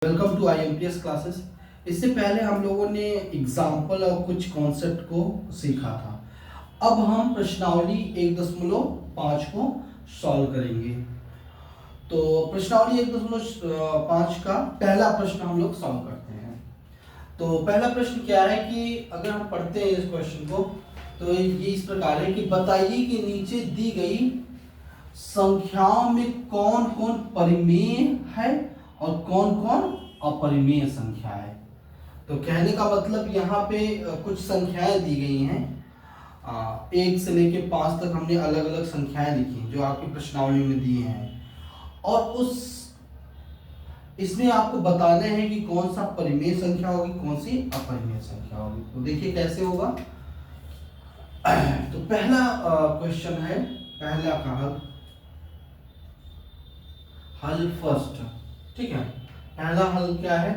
Welcome to IMPS classes. इससे पहले हम लोगों ने एग्जाम्पल और कुछ कॉन्सेप्ट को सीखा था। अब हम प्रश्नावली 1.5 को सॉल्व करेंगे। तो प्रश्नावली 1.5 का पहला प्रश्न हम लोग सॉल्व करते हैं। तो पहला प्रश्न क्या है कि अगर हम पढ़ते हैं इस क्वेश्चन को तो ये इस प्रकार है कि बताइए कि नीचे दी गई संख्याओं में कौन कौन परिमेय है और कौन कौन अपरिमेय संख्या है। तो कहने का मतलब यहाँ पे कुछ संख्याएं दी गई हैं। 1 से लेके 5 तक हमने अलग अलग संख्याएं लिखी जो आपकी प्रश्नावली में दी हैं और इसमें आपको बताना है कि कौन सा परिमेय संख्या होगी कौन सी अपरिमेय संख्या होगी। तो देखिए कैसे होगा। तो पहला क्वेश्चन है, पहला का हल फर्स्ट। ठीक है, पहला हल क्या है,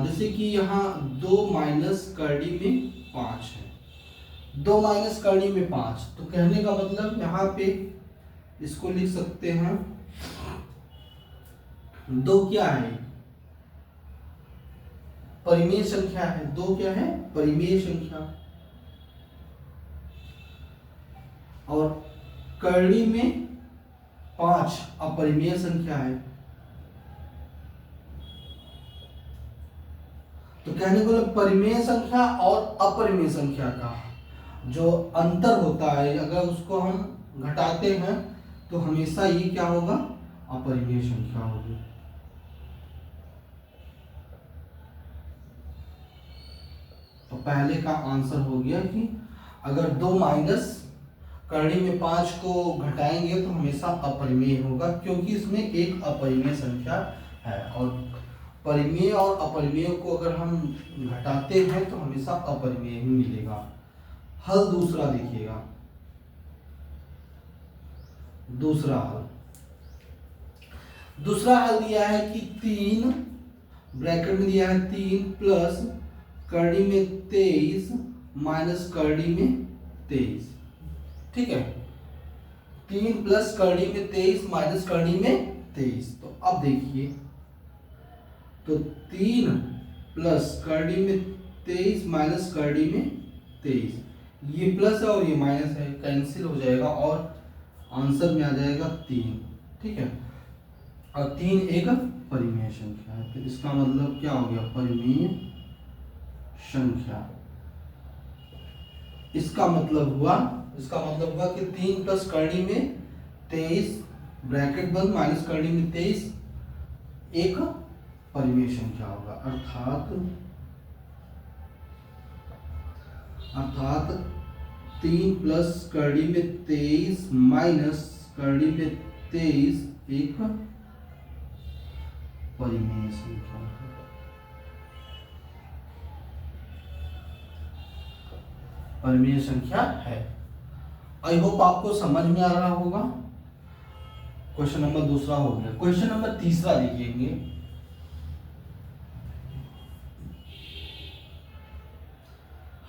जैसे कि यहाँ 2 माइनस करड़ी में 5 है। 2 माइनस करड़ी में 5, तो कहने का मतलब यहाँ पे इसको लिख सकते हैं 2 क्या है, परिमेय संख्या है। 2 क्या है, परिमेय संख्या। और करड़ी में 5 अपरिमेय संख्या है। तो कहने को परिमेय संख्या और अपरिमेय संख्या का जो अंतर होता है अगर उसको हम घटाते हैं तो हमेशा ये क्या होगा, अपरिमेय संख्या होगी। तो पहले का आंसर हो गया कि अगर 2 माइनस करड़ी में 5 को घटाएंगे तो हमेशा अपरिमेय होगा क्योंकि इसमें एक अपरिमेय संख्या है। और परिमेय और अपरिमेय को अगर हम घटाते हैं तो हमेशा अपरिमेय ही मिलेगा। हल दूसरा देखिएगा, दूसरा हल दिया है कि 3 ब्रैकेट में दिया है 3 प्लस करड़ी में 23 माइनस करड़ी में 23। ठीक है, 3 प्लस करड़ी में 23 माइनस करड़ी में 23। तो अब देखिए, तो 3 प्लस करड़ी में 23 माइनस करड़ी में 23, ये प्लस है और ये माइनस है, कैंसिल हो जाएगा और आंसर में आ जाएगा 3। ठीक है, और 3 एक परिमेय संख्या है। तो इसका मतलब क्या हो गया, परिमेय संख्या। इसका मतलब हुआ कि 3 प्लस करड़ी में 23 ब्रैकेट बंद माइनस करड़ी में 23 एक परिमेय संख्या होगा। अर्थात 3 प्लस करड़ी में 23 माइनस करड़ी में 23 एक परिमेय संख्या है। परिमेय संख्या है। आई होप आपको समझ में आ रहा होगा। क्वेश्चन नंबर दूसरा हो गया। क्वेश्चन नंबर तीसरा देखिएंगे।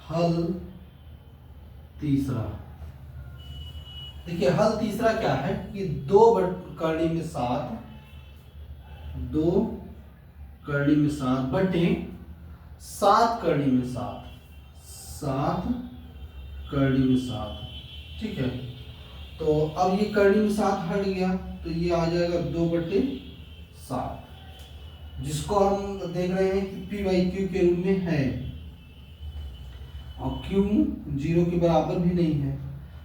हल तीसरा, देखिए हल तीसरा क्या है कि 2 करड़ी में 7, 2 करड़ी में 7 बटे 7 करड़ी में 7, 7 करड़ी में 7। ठीक है, तो अब ये करड़ी में 7 हट गया तो ये आ जाएगा 2/7, जिसको हम देख रहे हैं कि p/q के रूप में है और q 0 के बराबर भी नहीं है।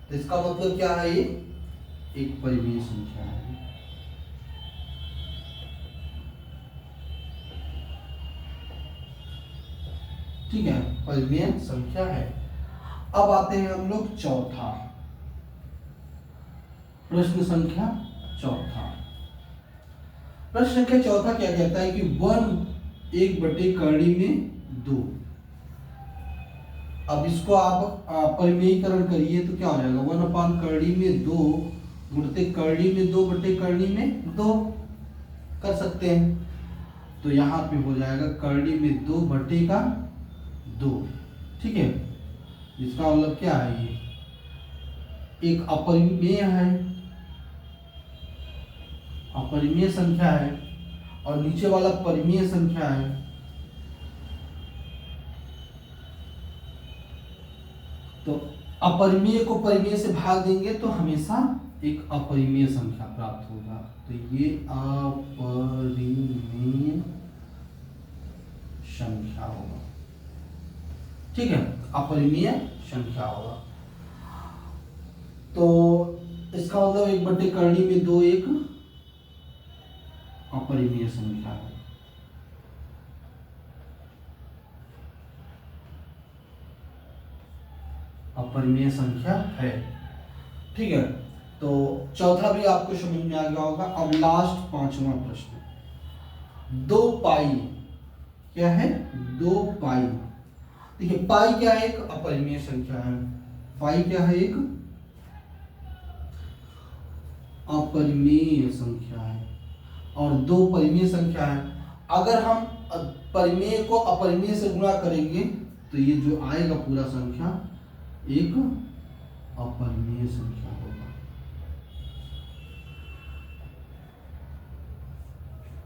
तो इसका मतलब क्या है, ये एक परिमेय संख्या है। ठीक है, परिमेय संख्या है। अब आते हैं हम लोग चौथा प्रश्न संख्या चौथा। प्रश्न संख्या चौथा क्या कहता है कि 1 बटे करड़ी में 2। अब इसको आप परिमेयीकरण करिए तो क्या हो जाएगा, 1 करड़ी में 2 गुणते करड़ी में 2 बटे करड़ी में 2 कर सकते हैं। तो यहाँ पे हो जाएगा करड़ी में 2 बटे का 2। ठीक है, इसका मतलब क्या है, ये एक अपरिमेय है, अपरिमेय संख्या है। और नीचे वाला परिमेय संख्या है। तो अपरिमेय को परिमेय से भाग देंगे तो हमेशा एक अपरिमेय संख्या प्राप्त होगा। तो ये अपरिमेय संख्या होगा, ठीक है, अपरिमेय संख्या होगा। तो इसका मतलब 1/करणी में 2 एक अपरिमेय संख्या है। अपरिमेय संख्या है, ठीक है। तो चौथा भी आपको समझ में आ गया होगा। अब लास्ट 5वां प्रश्न, 2 पाई क्या है? 2 पाई। देखिए पाई क्या है? एक अपरिमेय संख्या है। पाई क्या है? एक अपरिमेय संख्या है और 2 परिमेय संख्या है। अगर हम परिमेय को अपरिमेय से गुणा करेंगे तो ये जो आएगा पूरा संख्या एक अपरिमेय संख्या होगा,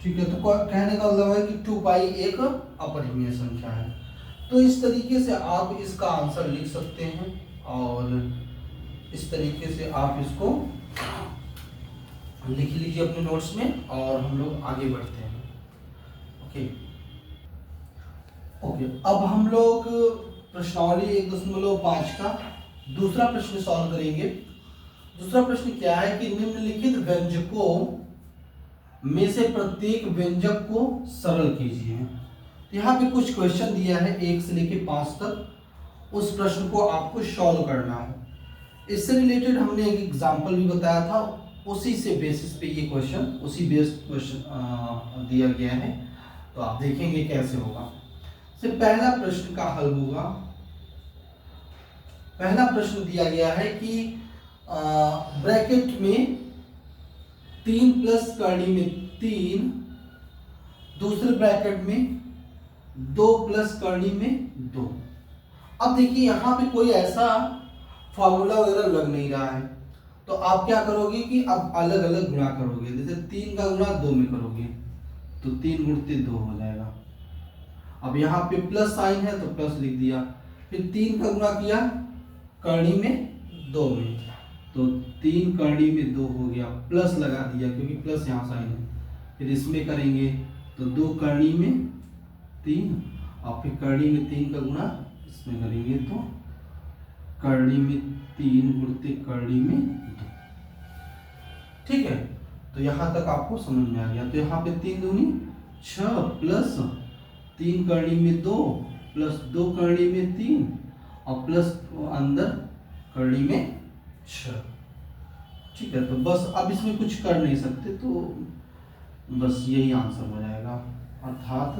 ठीक है। तो कहने का मतलब है कि 2 पाई एक अपरिमेय संख्या है। तो इस तरीके से आप इसका आंसर लिख सकते हैं और इस तरीके से आप इसको लिख लीजिए अपने नोट्स में और हम लोग आगे बढ़ते हैं। ओके, अब हम लोग प्रश्नावली 1.5 का दूसरा प्रश्न सॉल्व करेंगे। दूसरा प्रश्न क्या है कि निम्नलिखित व्यंजकों में से प्रत्येक व्यंजक को सरल कीजिए। यहाँ पे कुछ क्वेश्चन दिया है 1 से लेके 5 तक, उस प्रश्न को आपको सॉल्व करना है। इससे रिलेटेड हमने एक एग्जाम्पल भी बताया था, उसी से बेसिस पे ये क्वेश्चन, उसी बेस्ड क्वेश्चन दिया गया है। तो आप देखेंगे कैसे होगा। से पहला प्रश्न का हल होगा। पहला प्रश्न दिया गया है कि ब्रैकेट में 3 प्लस करणी में 3, दूसरे ब्रैकेट में 2 प्लस करणी में 2। अब देखिए यहाँ पे कोई ऐसा फॉर्मूला वगैरह लग नहीं रहा है, तो आप क्या करोगे कि अब अलग अलग गुणा करोगे। जैसे 3 का गुणा 2 में करोगे तो 3 गुणित 2 हो जाएगा। अब यहाँ पे प्लस साइन है तो प्लस लिख दिया, फिर 3 का गुणा किया करणी में 2 में, तो 3 करणी में 2 हो गया, प्लस लगा दिया क्योंकि प्लस यहाँ साइन है। फिर इसमें करेंगे तो 2 करणी में 3 और फिर करणी में 3 का गुणा इसमें करेंगे तो करणी में 3 गुणित करणी में 2, ठीक है। तो यहाँ तक आपको समझ में आ गया। तो यहाँ पे 3 दूनी 6 प्लस 3 करणी में 2 प्लस 2 करणी में 3 और प्लस अंदर करणी में 6, ठीक है। तो बस अब इसमें कुछ कर नहीं सकते, तो बस यही आंसर हो जाएगा। अर्थात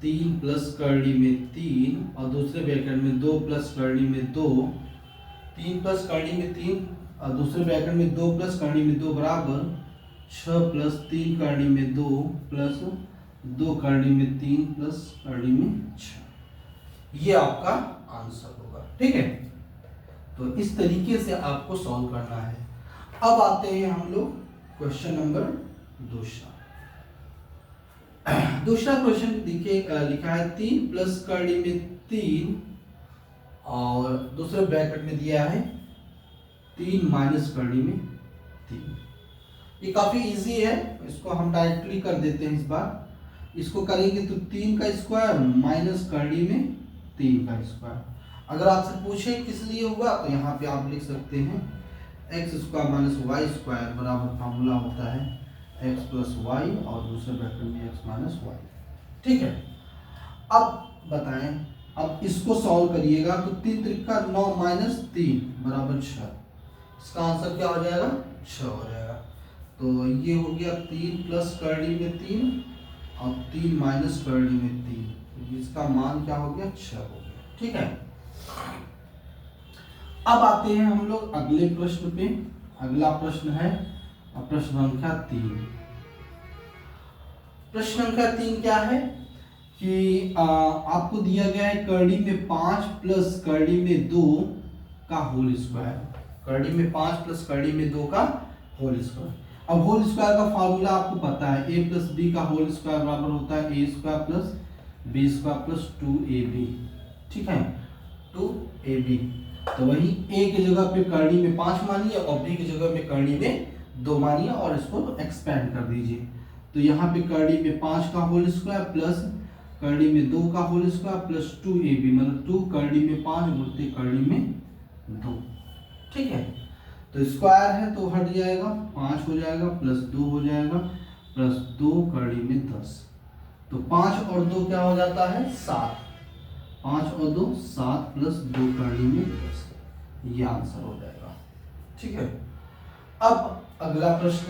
3 प्लस करणी में 3 और दूसरे ब्रैकेट में 2 प्लस करणी में 2, 3 प्लस करणी में 3 और दूसरे ब्रैकेट में 2 प्लस करणी में 2 बराबर 6 प्लस 3 करणी में 2 प्लस 2 करणी में 3 प्लस करणी में 6। ये आपका आंसर होगा, ठीक है। तो इस तरीके से आपको सॉल्व करना है। अब आते हैं हम लोग क्वेश्चन नंबर दूसरा। दूसरा क्वेश्चन देखिए लिखा है 3 प्लस करणी में 3 और दूसरे ब्रैकेट में दिया है 3 माइनस करणी में 3। ये काफी इजी है, इसको हम डायरेक्टली कर देते हैं। इस बार इसको करेंगे तो 3 का स्क्वायर माइनस करणी में 3 का स्क्वायर। अगर आपसे पूछे किस लिए होगा तो यहाँ पे आप लिख सकते हैं X square minus Y square बराबर फॉर्मूला होता है एक्स प्लस वाई और दूसरे ब्रैकेट में एक्स माइनस वाई, ठीक है। अब बताएं, अब इसको सॉल्व करिएगा तो 3 त्रिका 9 माइनस 3 बराबर 6। इसका आंसर क्या हो जाएगा? 6 हो जाएगा। तो ये हो गया 3 प्लस करणी में 3 और 3 माइनस करणी में 3, तो इसका मान क्या हो गया? 6 हो गया, ठीक है। अब आते हैं हम लोग अगले प्रश्न पे। अगला प्रश्न है प्रश्न संख्या 3। प्रश्न संख्या 3 क्या है कि आपको दिया गया है करणी में 5 प्लस करणी में 2 का होल स्क्वायर। करड़ी में 5 प्लस करड़ी में 2 का होल स्क्वायर। अब होल स्क्वायर का फार्मूला आपको पता है, a प्लस बी का होल स्क्वायर बराबर होता है a square plus B square plus 2ab। ठीक है, 2ab। तो वही a की जगह पे करड़ी में 5 मानिए और b की जगह में करड़ी में 2 मानिए और इसको एक्सपेंड कर दीजिए। तो यहाँ पे करड़ी में 5 का होल स्क्वायर प्लस करड़ी में 2 का होल स्क्वायर प्लस 2ab, मतलब 2 करड़ी में 5 गुणित करड़ी में 2। ठीक है, तो स्क्वायर है तो हट जाएगा, 5 हो जाएगा प्लस 2 हो जाएगा प्लस 2 करड़ी में 10। तो 5 और 2 क्या हो जाता है 7, 5 और 2 7 प्लस 2 करड़ी में 10, ये आंसर हो जाएगा। ठीक है, अब अगला प्रश्न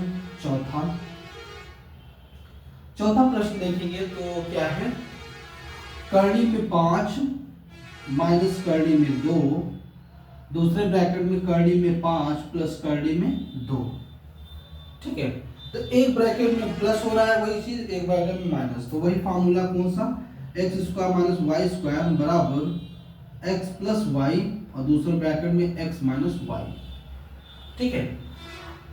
चौथा प्रश्न देखेंगे तो क्या है, करड़ी में 5 माइनस करड़ी में 2, दूसरे ब्रैकेट में करड़ी में 5 प्लस करड़ी में 2। ठीक है, तो एक ब्रैकेट में प्लस हो रहा है वही चीज, एक ब्रैकेट में माइनस, तो वही फार्मूला कौन सा, X square minus Y square बराबर एक्स प्लस वाई और दूसरे ब्रैकेट में एक्स माइनस वाई। ठीक है,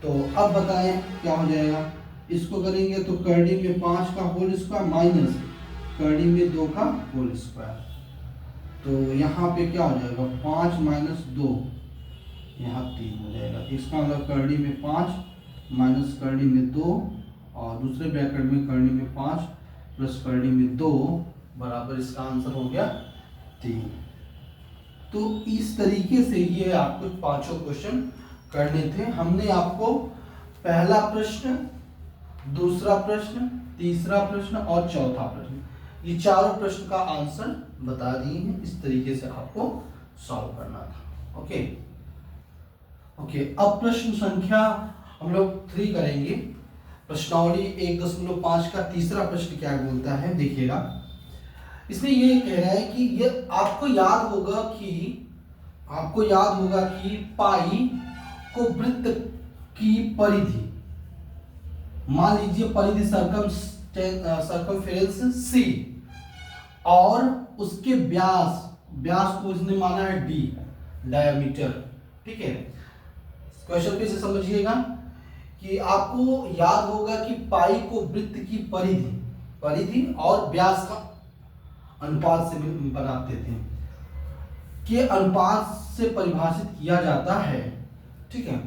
तो अब बताएं क्या हो जाएगा, इसको करेंगे तो करड़ी में 5 का होल स्क्वायर माइनस करड़ी में 2 का होल स्क्वायर, तो यहाँ पे क्या हो जाएगा 5 माइनस 2, यहाँ 3 हो जाएगा। इसका मतलब करड़ी में 5 माइनस करड़ी में 2 और दूसरे ब्रैकेट में करड़ी में 5 प्लस करड़ी में 2 बराबर, इसका आंसर हो गया 3। तो इस तरीके से ये आपको पांचों क्वेश्चन करने थे। हमने आपको पहला प्रश्न, दूसरा प्रश्न, तीसरा प्रश्न और चौथा प्रश्न, ये चारों प्रश्न का आंसर बता दिए हैं। इस तरीके से आपको सॉल्व करना था। ओके, अब प्रश्न संख्या हम लोग 3 करेंगे। प्रश्नावली 1.5 का तीसरा प्रश्न क्या बोलता है, देखिएगा। इसमें ये कह रहा है कि ये आपको याद होगा कि पाई को वृत्त की परिधि, मान लीजिए परिधि सर्कमफेरेंस C और उसके व्यास को इसने माना है D, डायमीटर। ठीक है, क्वेश्चन पे से समझिएगा कि आपको याद होगा कि पाई को वृत्त की परिधि और व्यास का अनुपात से बनाते थे, के अनुपात से परिभाषित किया जाता है। ठीक है,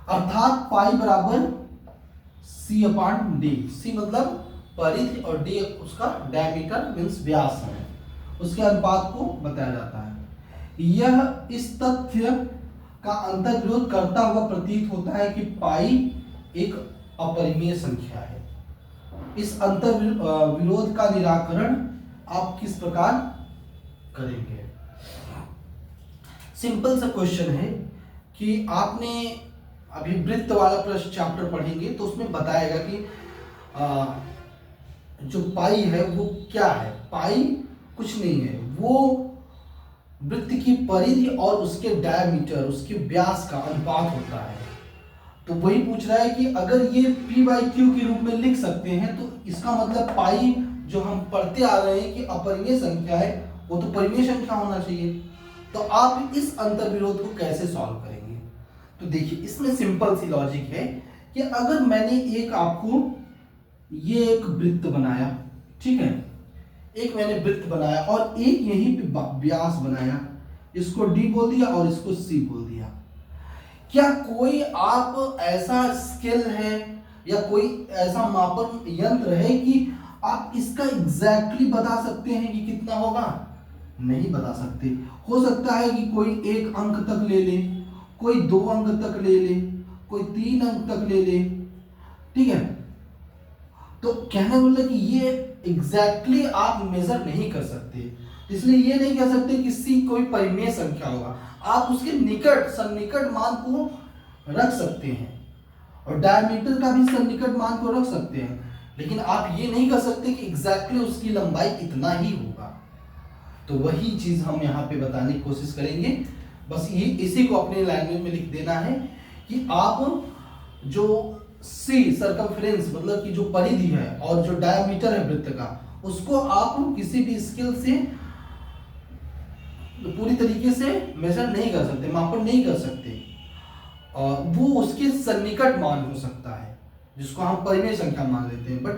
अर्थात पाई बराबर C/D, C मतलब परिधि और D उसका डायमीटर मींस व्यास है, उसके अनुपात को बताया जाता है। यह इस तथ्य का अंतर्विरोध करता हुआ प्रतीत होता है कि पाई एक अपरिमेय संख्या है। इस अंतर्विरोध का निराकरण आप किस प्रकार करेंगे। सिंपल सा क्वेश्चन है कि आपने अभी वृत्त वाला प्रश्न चैप्टर पढ़ेंगे तो उसमें बताएगा कि जो पाई है वो क्या है। पाई कुछ नहीं है, वो वृत्त की परिधि और उसके डायमीटर, उसके व्यास का अनुपात होता है। तो वही पूछ रहा है कि अगर ये P/Q के रूप में लिख सकते हैं तो इसका मतलब पाई जो हम पढ़ते आ रहे हैं कि अपरिमेय संख्या है, वो तो परिमेय संख्या होना चाहिए। तो आप इस अंतर्विरोध को कैसे सॉल्व करेंगे। तो देखिए, इसमें सिंपल सी लॉजिक है कि अगर मैंने ये एक वृत्त बनाया, ठीक है, एक मैंने वृत्त बनाया और एक यहीं पे व्यास बनाया, इसको D बोल दिया और इसको C बोल दिया। क्या कोई आप ऐसा स्केल है या कोई ऐसा मापन यंत्र है कि आप इसका एग्जैक्टली बता सकते हैं कि कितना होगा? नहीं बता सकते। हो सकता है कि कोई 1 अंक तक ले ले, कोई 2 अंक तक ले ले, कोई 3 अंक तक ले ले। ठीक है, तो कहने मतलब कि ये एग्जैक्टली आप मेजर नहीं कर सकते, इसलिए ये नहीं कह सकते कि C कोई परिमेय संख्या होगा। आप उसके सन्निकट मान को रख सकते हैं और डायमीटर का भी सन्निकट मान को रख सकते हैं, लेकिन आप ये नहीं कर सकते कि एग्जैक्टली उसकी लंबाई इतना ही होगा। तो वही चीज हम यहाँ पे बताने की कोशिश करेंगे। बस ये इसी को अपने लैंग्वेज में लिख देना है कि आप जो C सर्कमफ्रेंस मतलब कि जो परिधि है और जो डायमीटर है वृत्त का, उसको आप किसी भी स्केल से पूरी तरीके से मेजर नहीं कर सकते, मापन नहीं कर सकते। वो उसके सन्निकट मान हो सकता है, जिसको हम परिमेय संख्या मान लेते हैं, बट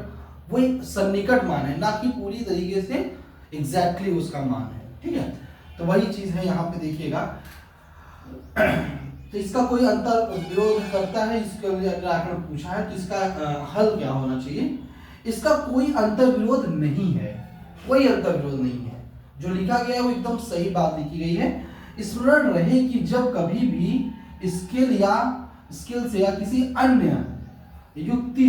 वो एक सन्निकट मान है, ना कि पूरी तरीके से एग्जैक्टली उसका मान है। ठीक है, तो वही चीज है यहाँ पे देखिएगा। तो इसका कोई अंतर विरोध करता है, इसके लिए अगर पूछा है तो इसका हल क्या होना चाहिए। इसका कोई अंतर विरोध नहीं है, कोई अंतर विरोध नहीं है, जो लिखा गया है वो एकदम सही बात लिखी गई है। स्मरण रहे कि जब कभी भी स्केल से या किसी अन्य युक्त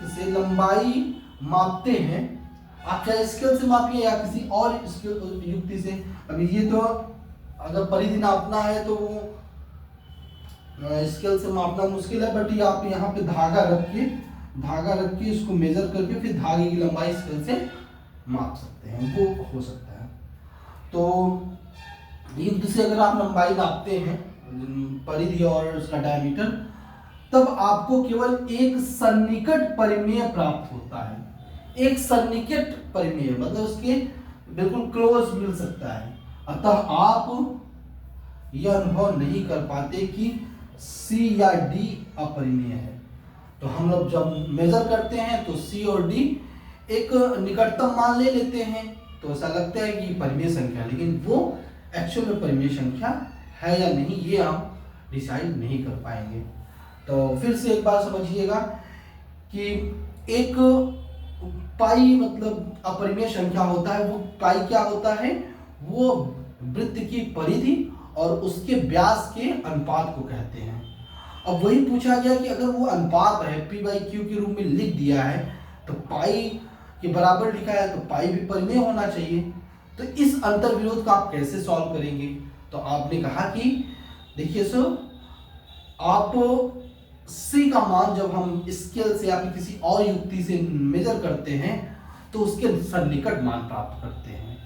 से लंबाई मापते हैं, आप चाहे स्केल से मापिए या किसी और स्केल युक्ति से। अभी ये तो अगर परिधि नापना है तो वो स्केल से मापना मुश्किल है, बट ये आप यहाँ पे धागा रख के इसको मेजर करके फिर धागे की लंबाई स्केल से माप सकते हैं, वो हो सकता है। तो युक्त से अगर आप लंबाई नापते हैं, परिधि और उसका डायमीटर, तब आपको केवल एक सन्निकट परिमेय प्राप्त होता है। एक सन्निकट परिमेय मतलब उसके बिल्कुल क्लोज मिल सकता है। अतः आप यह अनुभव नहीं कर पाते कि C या D अपरिमेय है। तो हम लोग जब मेजर करते हैं तो C और D एक निकटतम मान ले लेते हैं, तो ऐसा लगता है कि परिमेय संख्या, लेकिन वो एक्चुअल में परिमेय संख्या है या नहीं ये हम डिसाइड नहीं कर पाएंगे। तो फिर से एक बार समझिएगा कि एक पाई मतलब अपरिमेय संख्या होता है। वो पाई क्या होता है, वो वृत्त की परिधि और उसके व्यास के अनुपात को कहते हैं। अब वही पूछा गया कि अगर वो अनुपात है P/Q के रूप में लिख दिया है तो पाई के बराबर लिखा है तो पाई भी परिमेय होना चाहिए। तो इस अंतर विरोध को आप कैसे सॉल्व करेंगे। तो आपने कहा कि देखिए सर, आप C का मान जब हम स्केल से या फिर किसी और युक्ति से मेजर करते हैं तो उसके सन्निकट मान प्राप्त करते हैं,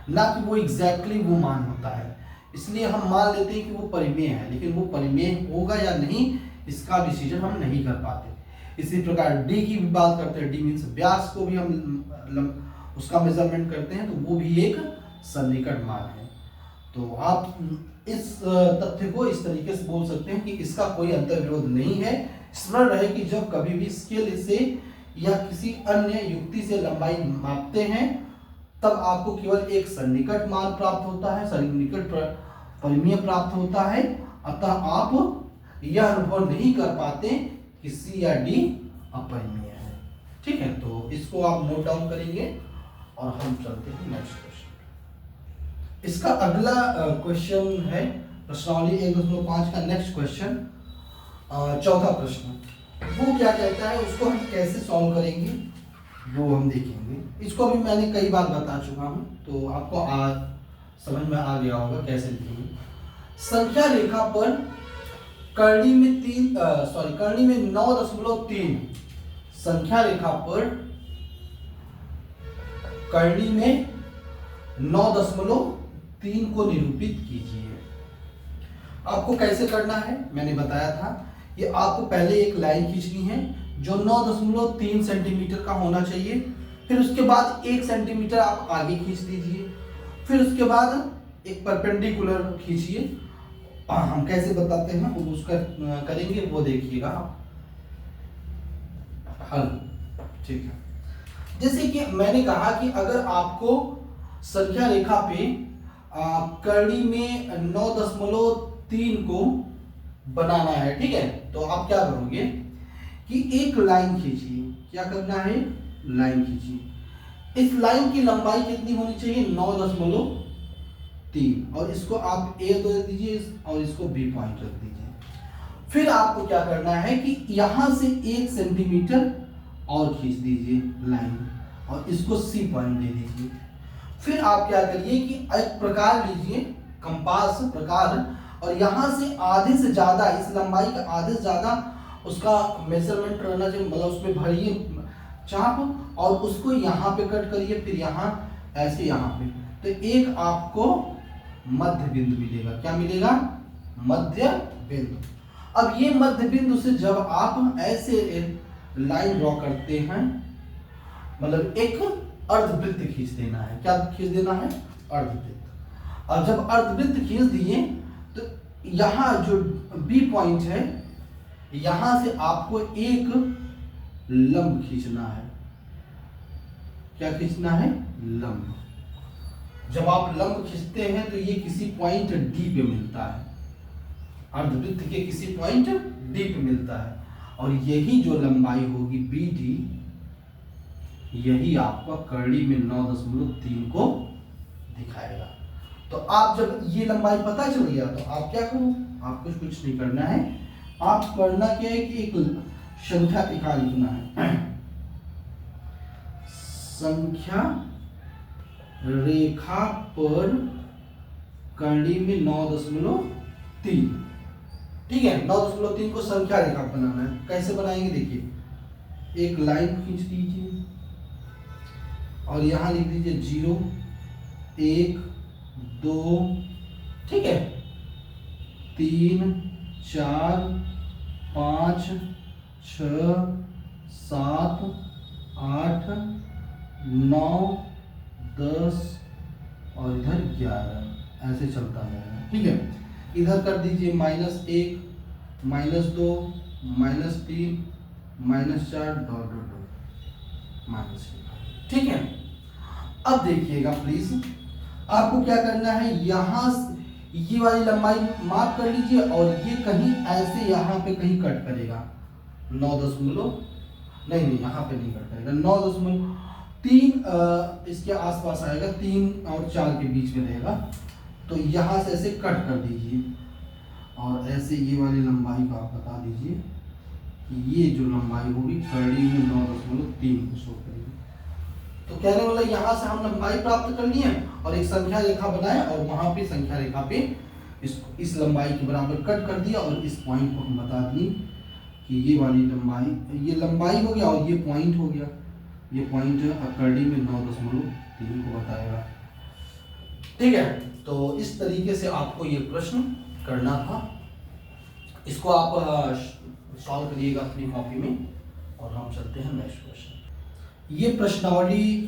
ना कि वो एग्जैक्टली वो मान होता है। इसलिए हम मान लेते हैं कि वो परिमेय है, लेकिन वो परिमेय होगा या नहीं इसका डिसीजन हम नहीं कर पाते। इसी प्रकार D की भी बात करते हैं, D मीन्स व्यास को भी हम उसका मेजरमेंट करते हैं, तो वो भी एक सन्निकट मान है। तो आप इस तथ्य को इस तरीके से बोल सकते हैं कि इसका कोई अंतर विरोध नहीं है। स्मरण रहे कि जब कभी भी स्केल से या किसी अन्य युक्ति से लंबाई मापते हैं तब आपको केवल एक सन्निकट मान प्राप्त होता है, सन्निकट परिमेय प्राप्त होता है। अतः आप यह अनुभव नहीं कर पाते कि C या D अपरिमेय है। ठीक है, तो इसको आप नोट डाउन करेंगे और हम चलते हैं नेक्स्ट क्वेश्चन। इसका अगला क्वेश्चन है प्रश्नावली 1.5 का नेक्स्ट क्वेश्चन, चौथा प्रश्न। वो क्या कहता है, उसको हम कैसे सॉल्व करेंगे वो हम देखेंगे। इसको भी मैंने कई बार बता चुका हूँ, तो आपको समझ में आ गया होगा कैसे लिखेंगे। संख्या रेखा पर कर्णी में 9.3, संख्या रेखा पर कर्णी में 9.3 को निरूपित कीजिए। आपको कैसे करना है मैंने बताया था। ये आपको पहले एक लाइन खींचनी है जो 9.3 सेंटीमीटर का होना चाहिए। फिर उसके बाद 1 सेंटीमीटर आप आगे खींच दीजिए। फिर उसके बाद एक परपेंडिकुलर खींचिए। हम कैसे बताते हैं वो उसका करेंगे, वो देखिएगा हल। ठीक है, जैसे कि मैंने कहा कि अगर आपको संख्या रेखा पे कर्णी में 9.3 को बनाना है, ठीक है, तो आप क्या करोगे कि एक लाइन खींचिए। क्या करना है, लाइन खींचिए। इस लाइन की लंबाई कितनी होनी चाहिए, 9.3, और इसको आप A दे दीजिए और इसको B पॉइंट रख दीजिए। फिर आपको क्या करना है कि यहां से 1 सेंटीमीटर और खींच दीजिए लाइन और इसको C पॉइंट दे दीजिए। फिर आप क्या करिए कि एक प्रकार लीजिए, कंपास प्रकार, और यहां से आधे से ज्यादा, इस लंबाई का आधे से ज्यादा उसका मेजरमेंट रहना चाहिए, मतलब उसमें भरिए चाप और उसको यहाँ पे कट करिए, फिर यहाँ ऐसे यहाँ पे, तो एक आपको मध्य बिंदु मिलेगा। क्या मिलेगा, मध्य बिंदु। अब ये मध्य बिंदु से जब आप ऐसे लाइन ड्रॉ करते हैं, मतलब एक अर्धवृत्त खींच देना है। क्या खींच देना है, अर्धवृत्त। और जब अर्धवृत्त खींच दिए तो यहाँ जो बी पॉइंट है, यहां से आपको एक लंब खींचना है। क्या खींचना है? लंब। जब आप लंब खींचते हैं तो ये किसी पॉइंट डी पे मिलता है, अर्धवृत्त के किसी पॉइंट डी पे मिलता है, और यही जो लंबाई होगी बी डी, यही आपका कर्णी में 9.3 को दिखाएगा। तो आप जब ये लंबाई पता चल गया तो आप क्या करो, आपको कुछ नहीं करना है, आप करना क्या है कि एक संख्या रेखा लिखना है। संख्या रेखा पर कर्णी में 9.3, ठीक है। 9.3 को संख्या रेखा बनाना है। कैसे बनाएंगे देखिए, एक लाइन खींच दीजिए और यहां लिख दीजिए 0, 1, 2, ठीक है, 3, 4, 5, 6, 7, 8, 9, 10 और इधर 11, ऐसे चलता जाएगा, ठीक है। इधर कर दीजिए -1, -2, -3, -4, डॉट डॉट डॉट, -1, ठीक है। अब देखिएगा प्लीज, आपको क्या करना है, यहां ये वाली लंबाई मार्क कर लीजिए और ये कहीं ऐसे यहाँ पे कहीं कट करेगा, 9 नहीं यहाँ पे नहीं कट करेगा, 9.3 इसके आसपास आएगा, 3 और 4 के बीच में रहेगा। तो यहाँ से ऐसे कट कर दीजिए और ऐसे ये वाली लंबाई को आप बता दीजिए कि ये जो लंबाई होगी कर्णी में 9.3 को शो करेगी। तो कहने वाला यहाँ से हम लंबाई प्राप्त कर लिए और एक संख्या रेखा बनाए और वहां पे संख्या रेखा पे इस लंबाई के बराबर कट कर दिया और इस पॉइंट को हम बता दिए कि ये वाली लंबाई, ये लंबाई हो गया और ये पॉइंट हो गया, ये पॉइंट कर्णी में 9.3 को बताएगा, ठीक है। तो इस तरीके से आपको ये प्रश्न करना था, इसको आप सॉल्व करिएगा अपनी कॉपी में और हम चलते हैं नेक्स्ट प्रश्न। ये प्रश्नावली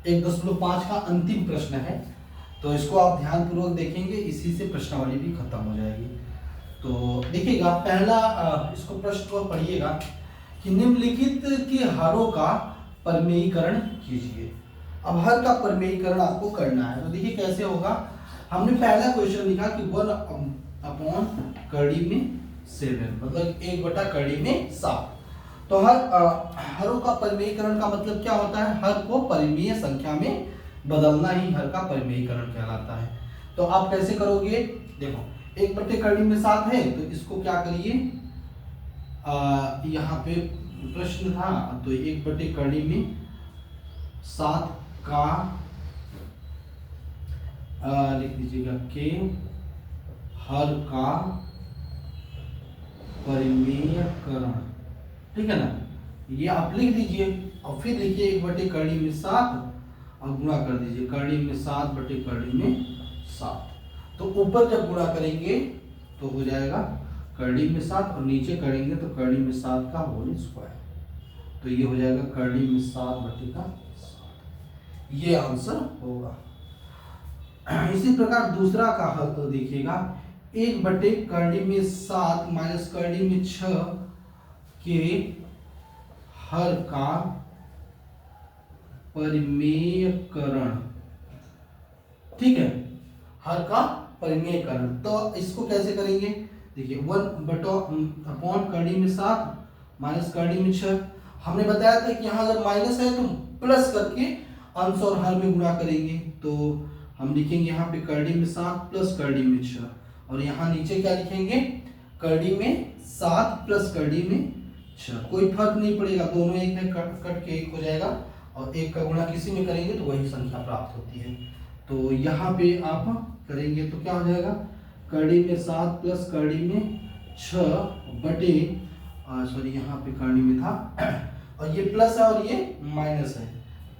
1.5 का अंतिम प्रश्न है, तो इसको आप ध्यानपूर्वक देखेंगे, इसी से प्रश्नावली भी खत्म हो जाएगी। तो देखिएगा पहला इसको प्रश्न को पढ़िएगा कि निम्नलिखित के हरों का परमेयीकरण कीजिए। अब हर का परमेयीकरण आपको करना है, तो देखिए कैसे होगा। हमने पहला क्वेश्चन लिखा कि 1/, कर्णी में 7, मतलब 1 कर्णी में 7। तो हरों का परिमेयीकरण का मतलब क्या होता है, हर को परिमेय संख्या में बदलना ही हर का परिमेयीकरण कहलाता है। तो आप कैसे करोगे, देखो 1 कर्णी में 7 है, तो इसको क्या करिए, यहाँ पे प्रश्न था तो 1 कर्णी में 7 का लिख दीजिएगा के हर का परिमेयकरण, ठीक है ना, ये आप लिख दीजिए और फिर लिखिए 1 कर्णी में 7 और गुणा कर दीजिए कर्णी में 7 कर्णी में 7। तो ऊपर जब गुणा करेंगे तो हो जाएगा कर्णी में 7 और नीचे करेंगे तो कर्णी में 7 का होल स्क्वायर, तो ये हो जाएगा कर्णी में 7/7, ये आंसर होगा। इसी प्रकार दूसरा का हल तो देखिएगा, 1 कर्णी में 7 माइनस कर्णी में 6 के हर का परिमेयकरण, ठीक है, हर का परिमेयकरण। तो इसको कैसे करेंगे, देखिए 1/अपॉन कर्णी में 7 माइनस कर्णी में 6। हमने बताया था कि यहाँ अगर माइनस है तो प्लस करके अंश और हर में गुणा करेंगे, तो हम लिखेंगे यहाँ पे कर्णी में 7 प्लस कर्णी में 6 और यहाँ नीचे क्या लिखेंगे, कर्णी में 7 प्लस कर्णी में 6। कोई फर्क नहीं पड़ेगा, दोनों एक में कट के एक हो जाएगा और एक का गुणा किसी में करेंगे तो वही संख्या प्राप्त होती है। तो यहाँ पे आप करेंगे तो क्या हो जाएगा, कर्णी में 7 प्लस कर्णी में 6 बटे सॉरी यहाँ पे कर्णी में था और ये प्लस है और ये माइनस है,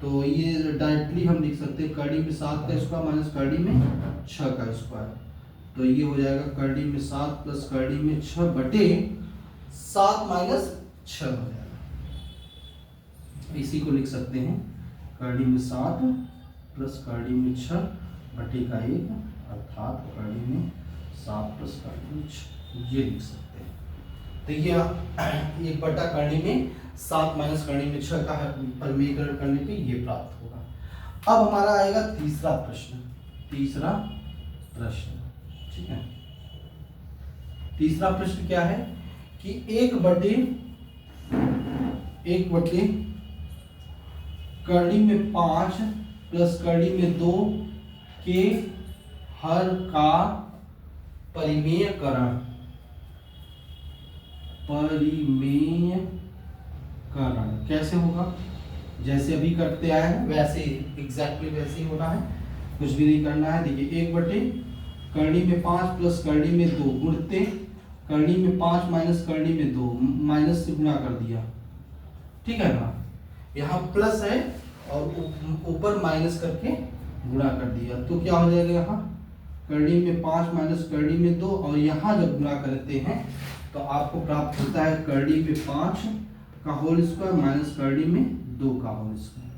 तो ये डायरेक्टली हम लिख सकते हैं कर्णी में 7 का स्क्वायर माइनस कर्णी में 6 का स्क्वायर, तो ये हो जाएगा कर्णी में 7 प्लस कर्णी में 6 बटे 7 माइनस 6 हो जाएगा। इसी को लिख सकते हैं कर्णी में 7 प्लस कर्णी में 6 बटे का 1 अर्थात कर्णी में 7 प्लस कर्णी में 6, ये लिख सकते हैं। तो ये 1 कर्णी में 7 माइनस कर्णी में 6 का परिमेयकरण करने पे ये प्राप्त होगा। अब हमारा आएगा तीसरा प्रश्न। ठीक है, तीसरा प्रश्न क्या है कि 1/1 कर्णी में 5 प्लस कर्णी में 2 के हर का परिमेयकरण कैसे होगा? जैसे अभी करते आए हैं वैसे एग्जैक्टली वैसे ही होना है, कुछ भी नहीं करना है। देखिए 1/, कर्णी में 5 प्लस कर्णी में 2 गुणते कर्णी में 5 माइनस कर्णी में 2, माइनस से गुणा कर दिया, ठीक है ना। यहाँ प्लस है और ऊपर माइनस करके गुणा कर दिया, तो क्या हो जाएगा? यहाँ कर्णी में 5 माइनस कर्णी में 2, और यहाँ जब गुणा करते हैं तो आपको प्राप्त होता है कर्णी में 5 का होल स्क्वायर माइनस कर्णी में 2 का होल स्क्वायर।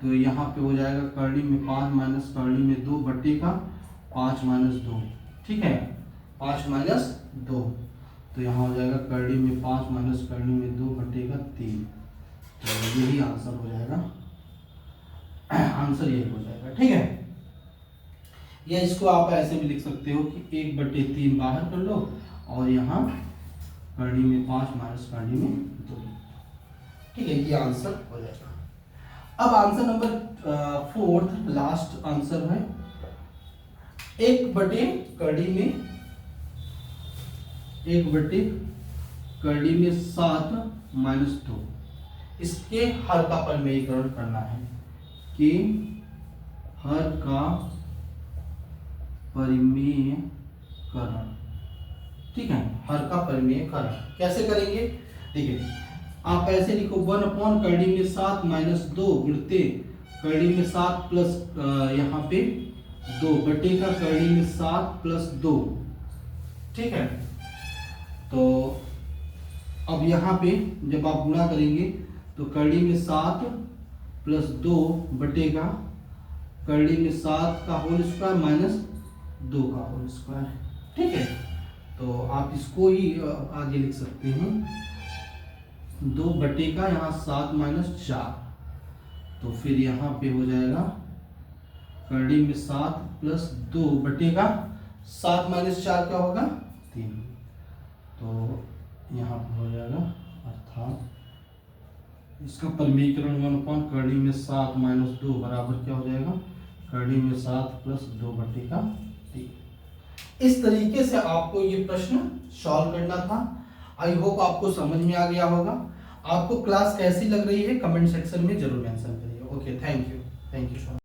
तो यहाँ पे हो जाएगा कर्णी में 5 माइनस कर्णी में 2 बटे का 5 माइनस 2, ठीक है, 5 माइनस 2। तो यहाँ हो जाएगा कर्णी में 5 माइनस कर्णी में 2 बटे का 3। तो यही आंसर हो जाएगा, आंसर यही हो जाएगा, ठीक है। या इसको आप ऐसे भी लिख सकते हो कि 1/3 बाहर कर लो और यहाँ कर्णी में 5 माइनस कर्णी में 2, ठीक है, ये आंसर हो जाएगा। अब आंसर नंबर 4 लास्ट आंसर है 1/कर्णी में 7 माइनस 2, इसके हर का परिमेयकरण करना है कि हर का परिमेयकरण, ठीक है, हर का परिमेयकरण कैसे करेंगे? देखिए आप ऐसे लिखो 1 कर्णी में 7 माइनस 2 गुणते कर्णी में 7 प्लस यहाँ पे 2 बटे का कर्णी में 7 प्लस 2, ठीक है। तो अब यहाँ पे जब आप गुणा करेंगे तो कर्णी में 7 प्लस 2 बटे का कर्णी में 7 का होल स्क्वायर माइनस 2 का होल स्क्वायर, ठीक है। तो आप इसको ही आगे लिख सकते हैं 2 बटे का यहाँ 7 माइनस 4, तो फिर यहाँ पे हो जाएगा कर्णी में 7 प्लस 2 बटे का 7 माइनस 4 क्या होगा? 3। तो यहाँ पे हो जाएगा अर्थात इसका परिमेयकरण 1 कर्णी में 7 माइनस 2 बराबर क्या हो जाएगा? कर्णी में 7 प्लस 2 बटे का 3। इस तरीके से आपको ये प्रश्न सॉल्व करना था। आई होप आपको समझ में आ गया होगा। आपको क्लास कैसी लग रही है कमेंट सेक्शन में जरूर मेंशन करिए। Okay, thank you so much.